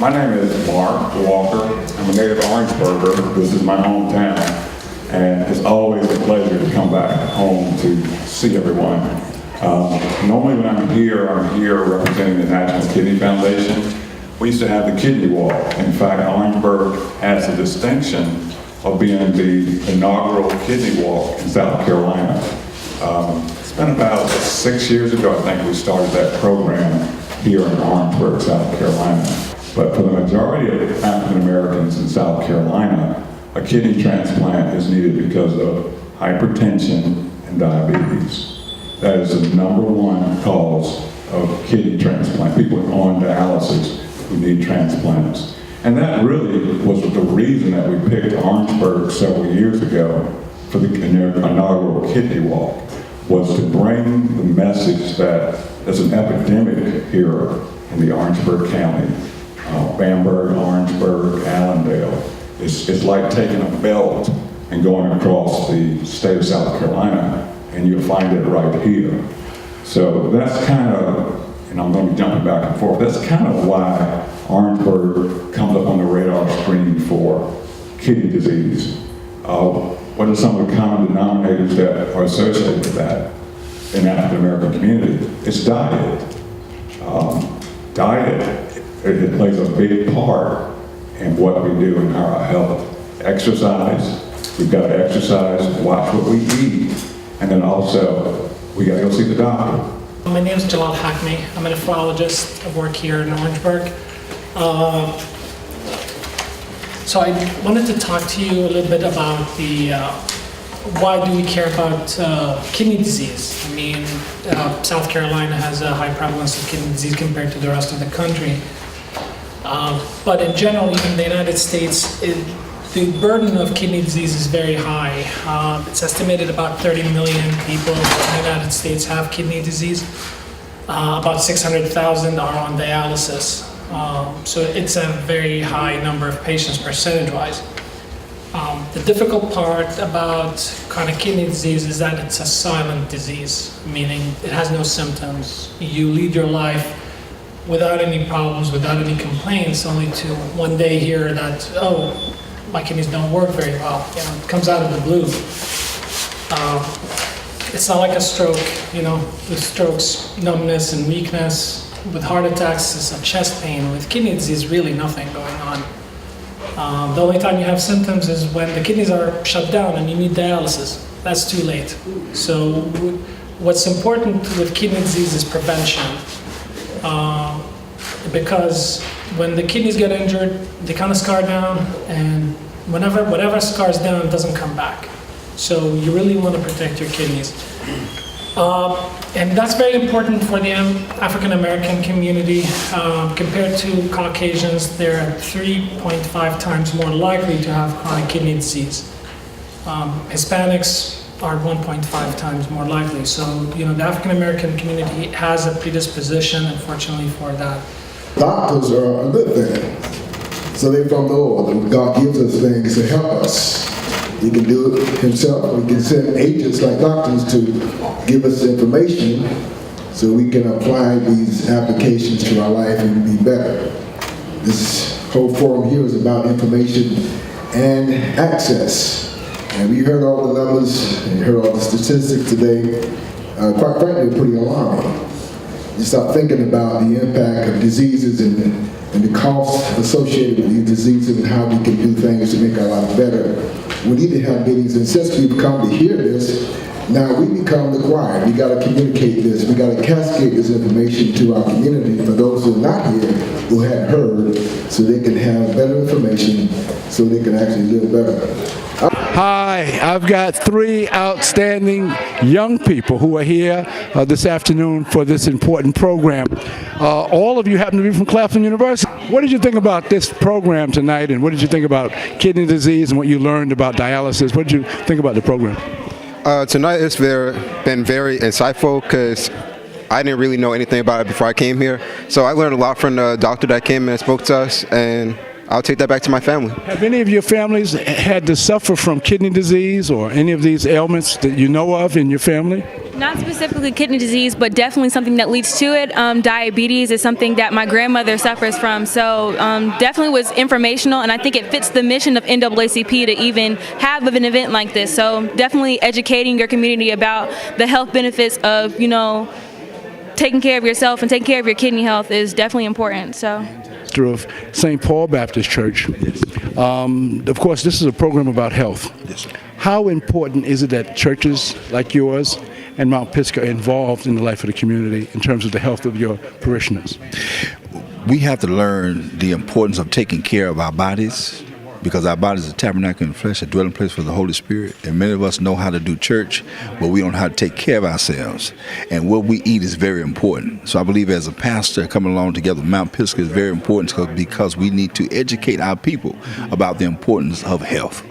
My name is Mark Walker. I'm a native Orangeburger. This is my hometown, and it's always a pleasure to come back home to see everyone. Normally when I'm here representing the National Kidney Foundation. We used to have the kidney walk. In fact, Orangeburg has the distinction of being the inaugural kidney walk in South Carolina. It's been about 6 years ago, I think, we started that program here in Orangeburg, South Carolina. But for the majority of African Americans in South Carolina, a kidney transplant is needed because of hypertension and diabetes. That is the #1 cause of kidney transplant. People on dialysis who need transplants. And that really was the reason that we picked Orangeburg several years ago for the inaugural kidney walk, was to bring the message that there's an epidemic here in the Orangeburg County. Bamberg, Orangeburg, Allendale. It's like taking a belt and going across the state of South Carolina, and you'll find it right here. So that's kind of, and I'm going to be jumping back and forth, that's kind of why Orangeburg comes up on the radar screen for kidney disease. What are some of the common denominators that are associated with that in the African American community? It's diet. It plays a big part in what we do in our health. Exercise, we've got to exercise, watch what we eat, and then also we got to go see the doctor. My name is Jalal Hakmi. I'm a nephrologist. I work here in Orangeburg. So I wanted to talk to you a little bit about why do we care about kidney disease? I mean, South Carolina has a high prevalence of kidney disease compared to the rest of the country. But in general, even in the United States, the burden of kidney disease is very high. It's estimated about 30 million people in the United States have kidney disease. About 600,000 are on dialysis. So it's a very high number of patients percentage-wise. The difficult part about chronic kidney disease is that it's a silent disease, meaning it has no symptoms. You lead your life without any problems, without any complaints, only to one day hear that, oh, my kidneys don't work very well. You know, it comes out of the blue. It's not like a stroke, you know, with strokes, numbness and weakness. With heart attacks, it's a chest pain. With kidney disease, really nothing going on. The only time you have symptoms is when the kidneys are shut down and you need dialysis. That's too late. So what's important with kidney disease is prevention. Because when the kidneys get injured, they kind of scar down, and whatever scars down doesn't come back. So you really want to protect your kidneys. And that's very important for the African American community. Compared to Caucasians, they're 3.5 times more likely to have chronic kidney disease. Hispanics are 1.5 times more likely. So, you know, the African American community has a predisposition, unfortunately, for that. Doctors are a good thing. So they're from the Lord. God gives us things to help us. He can do it himself. We can send agents like doctors to give us information so we can apply these applications to our life and be better. This whole forum here is about information and access. And we heard all the numbers and heard all the statistics today. Quite frankly, pretty alarming. You start thinking about the impact of diseases and the costs associated with these diseases and how we can do things to make our life better. We need to have meetings, and since we've come to hear this, now we become the choir. We got to communicate this. We got to cascade this information to our community for those who are not here, who hadn't heard, so they can have better information, so they can actually live better. Hi, I've got 3 outstanding young people who are here this afternoon for this important program. All of you happen to be from Claflin University. What did you think about this program tonight, and what did you think about kidney disease and what you learned about dialysis? What did you think about the program? Tonight it's been very insightful because I didn't really know anything about it before I came here. So I learned a lot from the doctor that came in and spoke to us, and I'll take that back to my family. Have any of your families had to suffer from kidney disease or any of these ailments that you know of in your family? Not specifically kidney disease, but definitely something that leads to it. Diabetes is something that my grandmother suffers from, so definitely was informational, and I think it fits the mission of NAACP to even have an event like this. So definitely educating your community about the health benefits of, taking care of yourself and taking care of your kidney health is definitely important. So. Of St. Paul Baptist Church. Of course, this is a program about health. How important is it that churches like yours and Mount Pisgah are involved in the life of the community in terms of the health of your parishioners? We have to learn the importance of taking care of our bodies, because our body is a tabernacle in the flesh, a dwelling place for the Holy Spirit. And many of us know how to do church, but we don't know how to take care of ourselves. And what we eat is very important. So I believe as a pastor coming along together with Mount Pisgah is very important because we need to educate our people about the importance of health.